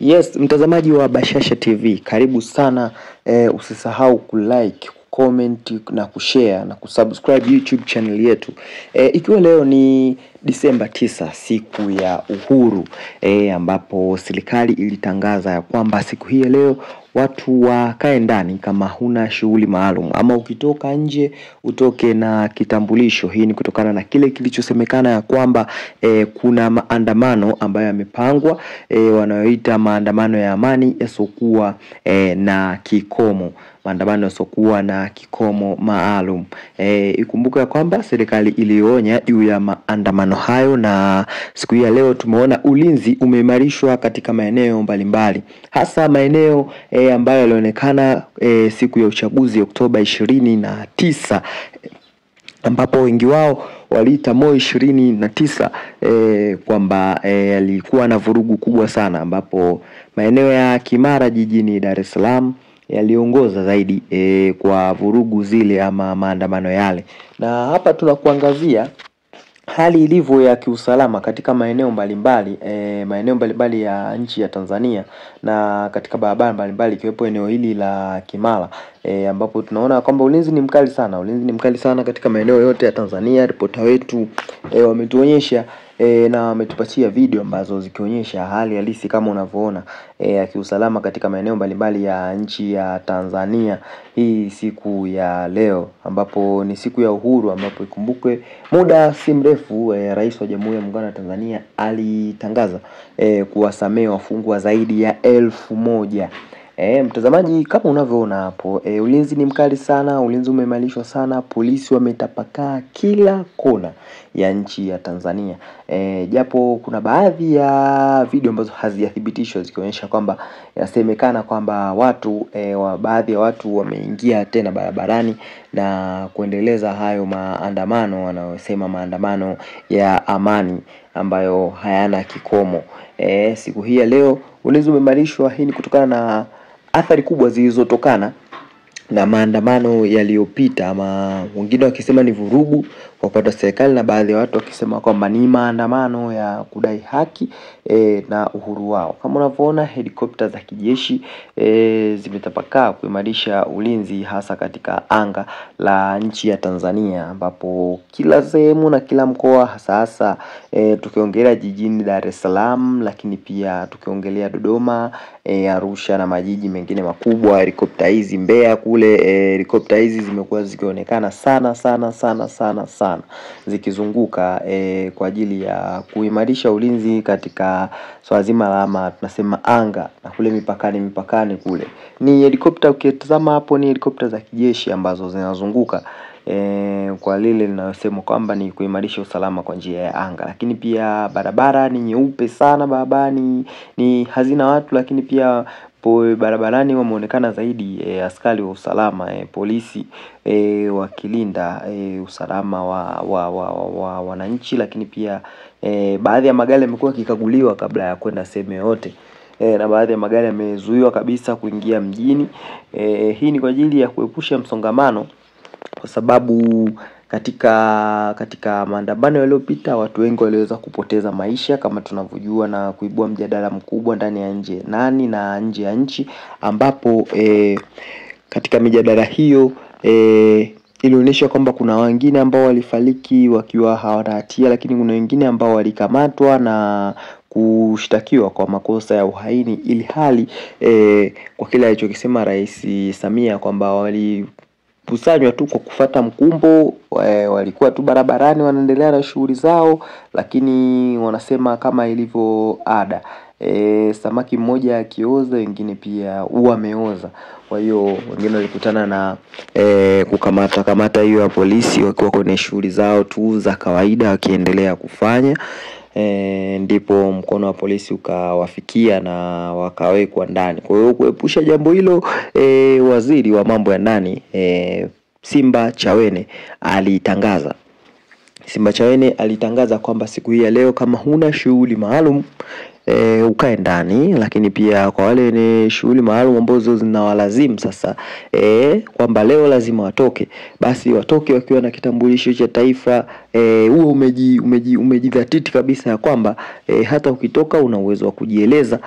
Yes, mtazamaji wa Bashasha TV, karibu sana. Usisahau kulike, kucomment na kushare na kusubscribe YouTube channel yetu. Ikiwa leo ni Disemba 9, siku ya uhuru, ambapo serikali ilitangaza ya kwamba siku hii leo watu wakae ndani kama huna shughuli maalum, ama ukitoka nje utoke na kitambulisho. Hii ni kutokana na kile kilichosemekana ya kwamba kuna maandamano ambayo yamepangwa, wanayoita maandamano ya amani yasokuwa na kikomo, maandamano yasokuwa na kikomo maalum. Ikumbuke ya kwamba serikali ilionya juu ya maandamano hayo, na siku ya leo tumeona ulinzi umeimarishwa katika maeneo mbalimbali, hasa maeneo ambayo yalionekana siku ya uchaguzi Oktoba 29, ambapo wengi wao waliita Moi 29, kwamba yalikuwa na vurugu kubwa sana, ambapo maeneo ya Kimara jijini Dar es Salaam yaliongoza zaidi kwa vurugu zile ama maandamano yale. Na hapa tunakuangazia hali ilivyo ya kiusalama katika maeneo mbalimbali ya nchi ya Tanzania, na katika barabara mbalimbali ikiwepo eneo hili la Kimara, ambapo tunaona kwamba ulinzi ni mkali sana katika maeneo yote ya Tanzania. Ripota wetu wametuonyesha na wametupatia video ambazo zikionyesha hali halisi kama unavyoona ya kiusalama katika maeneo mbalimbali ya nchi ya Tanzania. Hii siku ya leo ambapo ni siku ya uhuru, ambapo ikumbukwe muda si mrefu Rais wa Jamhuri ya Muungano wa Tanzania alitangaza kuwasamehe wafungwa zaidi ya 1000. Mtazamaji, kama unavyoona hapo, ulinzi ni mkali sana, ulinzi umeimarishwa sana, polisi wametapakaa kila kona ya nchi ya Tanzania. Japo kuna baadhi ya video ambazo hazijathibitishwa zikionyesha kwamba yasemekana kwamba baadhi ya watu wameingia tena barabarani na kuendeleza hayo maandamano, wanaosema maandamano ya amani ambayo hayana kikomo. Siku hii ya leo ulinzi umeimarishwa. Hii ni kutokana na athari kubwa zilizotokana na maandamano yaliyopita, ama wengine wakisema ni vurugu kwa upande wa serikali, na baadhi ya watu wakisema kwamba ni maandamano ya kudai haki na uhuru wao. Kama unavyoona, helikopta za kijeshi zimetapakaa kuimarisha ulinzi hasa katika anga la nchi ya Tanzania, ambapo kila sehemu na kila mkoa, hasa tukiongelea jijini Dar es Salaam, lakini pia tukiongelea Dodoma, Arusha na majiji mengine makubwa, helikopta hizi Mbeya kule, helikopta hizi zimekuwa zikionekana sana zikizunguka kwa ajili ya kuimarisha ulinzi katika swala zima la, ama tunasema anga, na kule mipakani kule. Ni helikopta, ukitazama hapo, ni helikopta za kijeshi ambazo zinazunguka kwa lile linalosema kwamba ni kuimarisha usalama kwa njia ya anga. Lakini pia barabara ni nyeupe sana, barabara ni hazina watu, lakini pia barabarani wameonekana zaidi askari wa usalama, polisi wakilinda usalama wa wananchi. Lakini pia baadhi ya magari yamekuwa yakikaguliwa kabla ya kwenda sehemu yote, na baadhi ya magari yamezuiwa kabisa kuingia mjini. Hii ni kwa ajili ya kuepusha msongamano, kwa sababu katika maandamano yaliyopita watu wengi waliweza kupoteza maisha kama tunavyojua, na kuibua mjadala mkubwa ndani ya nje ya nchi, ambapo katika mijadala hiyo ilionyesha kwamba kuna wengine ambao walifariki wakiwa hawana hatia, lakini kuna wengine ambao walikamatwa na kushtakiwa kwa makosa ya uhaini, ili hali kwa kile alichokisema Rais Samia kwamba walikusanywa tu kwa kufuata mkumbo, walikuwa tu barabarani wanaendelea na shughuli zao, lakini wanasema kama ilivyo ada, samaki mmoja akioza wengine pia wameoza. Kwa hiyo wengine walikutana na kukamata hiyo ya polisi wakiwa kwenye shughuli zao tu za kawaida wakiendelea kufanya, ndipo mkono wa polisi ukawafikia na wakawekwa ndani. Kwa hiyo kuepusha jambo hilo, waziri wa mambo ya ndani Simba Chawene alitangaza kwamba siku hii ya leo kama huna shughuli maalum, ukae ndani, lakini pia kwa wale ni shughuli maalum ambazo zinawalazimu sasa kwamba leo lazima watoke, basi watoke wakiwa na kitambulisho cha taifa. Huo umejidhatiti kabisa ya kwamba hata ukitoka una uwezo wa kujieleza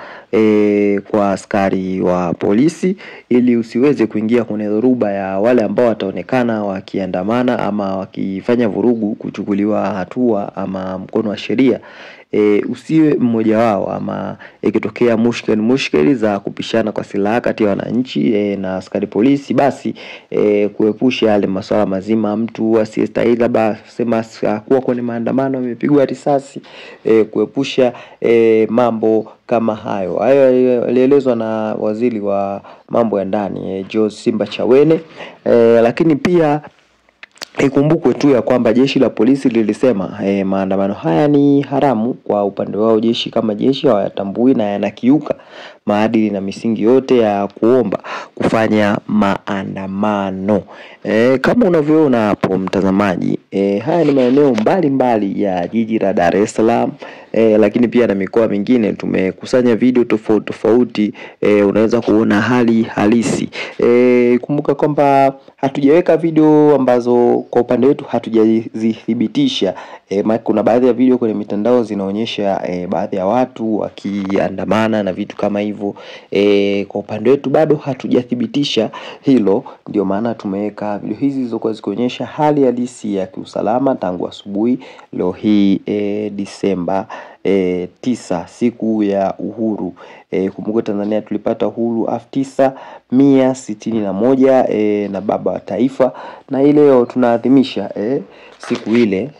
kwa askari wa polisi, ili usiweze kuingia kwenye dhoruba ya wale ambao wataonekana wakiandamana ama wakifanya vurugu, kuchukuliwa hatua ama mkono wa sheria. Usiwe mmoja wao, ama ikitokea mushkeli za kupishana kwa silaha kati ya wananchi na askari polisi, basi kuepusha yale masuala mazima, mtu asiyestahili labda sema kuwa kwenye maandamano amepigwa risasi, kuepusha mambo kama hayo. Hayo alielezwa na waziri wa mambo ya ndani George Simbachawene. Lakini pia ikumbukwe tu ya kwamba jeshi la polisi lilisema maandamano haya ni haramu. Kwa upande wao jeshi kama jeshi hawayatambui na yanakiuka maadili na misingi yote ya kuomba kufanya maandamano. Kama unavyoona hapo mtazamaji, haya ni maeneo mbalimbali ya jiji la Dar es Salaam, lakini pia na mikoa mingine. Tumekusanya video tofauti, unaweza kuona hali halisi. Kumbuka kwamba hatujaweka video ambazo kwa upande wetu hatujazithibitisha. Kuna baadhi ya video kwenye mitandao zinaonyesha baadhi ya watu wakiandamana na vitu kama hivyo. Kwa upande wetu bado hatujathibitisha hilo, ndio maana tumeweka video hizi zilizokuwa zikionyesha hali halisi ya kiusalama tangu asubuhi leo hii Disemba 9, siku ya uhuru. Kumbuka Tanzania tulipata uhuru 1961 na baba wa taifa, na leo tunaadhimisha siku ile,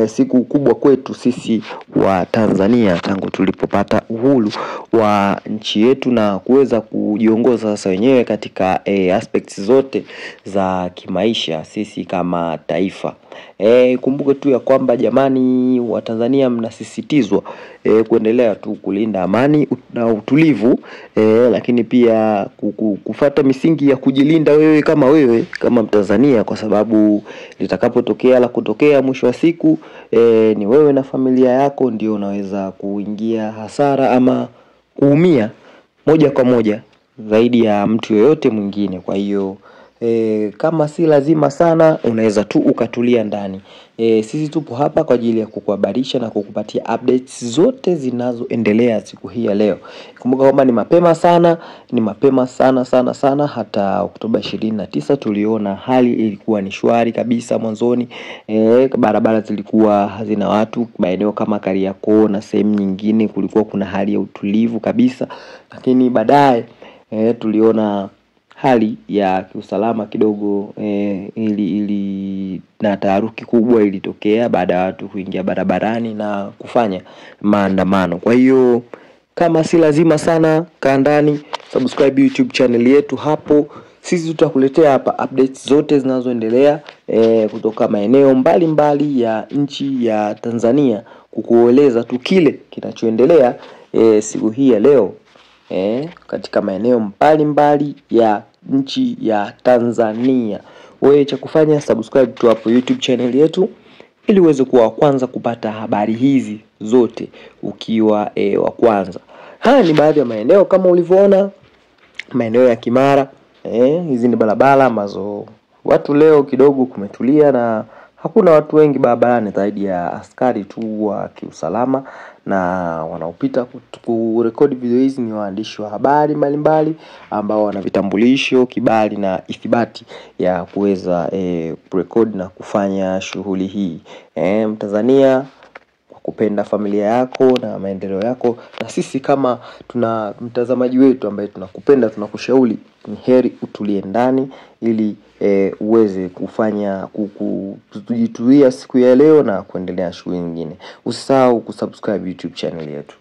siku kubwa kwetu sisi wa Tanzania tangu tulipopata uhuru wa nchi yetu na kuweza kujiongoza sasa wenyewe katika aspects zote za kimaisha sisi kama taifa. Kumbuka tu ya kwamba jamani wa Tanzania mnasisitizwa kuendelea tu kulinda amani na utulivu, lakini pia kufuata misingi ya kujilinda wewe kama Mtanzania, kwa sababu litakapotokea la kutokea mwisho wa siku ni wewe na familia yako ndio unaweza kuingia hasara ama kuumia moja kwa moja zaidi ya mtu yoyote mwingine. Kwa hiyo kama si lazima sana, unaweza tu ukatulia ndani. Sisi tupo hapa kwa ajili ya kukuhabarisha na kukupatia updates zote zinazoendelea siku hii ya leo. Kumbuka kwamba ni mapema sana. Hata Oktoba 29 tuliona hali ilikuwa ni shwari kabisa mwanzoni. Barabara zilikuwa hazina watu, maeneo kama Kariakoo na sehemu nyingine kulikuwa kuna hali ya utulivu kabisa. Lakini baadaye tuliona hali ya kiusalama kidogo ili na taharuki kubwa ilitokea baada ya watu kuingia barabarani na kufanya maandamano. Kwa hiyo kama si lazima sana, kaa ndani, subscribe YouTube channel yetu hapo. Sisi tutakuletea hapa updates zote zinazoendelea kutoka maeneo mbalimbali ya nchi ya Tanzania, kukueleza tu kile kinachoendelea siku hii ya leo katika maeneo mbalimbali ya nchi ya Tanzania. Wewe cha kufanya subscribe tu hapo YouTube channel yetu ili uweze kuwa wa kwanza kupata habari hizi zote ukiwa wa kwanza. Haya ni baadhi ya maeneo kama ulivyoona, maeneo ya Kimara. Hizi ni barabara ambazo watu leo kidogo kumetulia na hakuna watu wengi barabarani zaidi ya askari tu wa kiusalama, na wanaopita kurekodi video hizi ni waandishi wa habari mbalimbali ambao wana vitambulisho, kibali na ithibati ya kuweza kurekodi na kufanya shughuli hii. Mtanzania, kupenda familia yako na maendeleo yako, na sisi kama tuna mtazamaji wetu ambaye tunakupenda, tunakushauri ni heri utulie ndani ili uweze kufanya kujitulia siku ya leo na kuendelea shughuli nyingine. Usisahau kusubscribe YouTube channel yetu.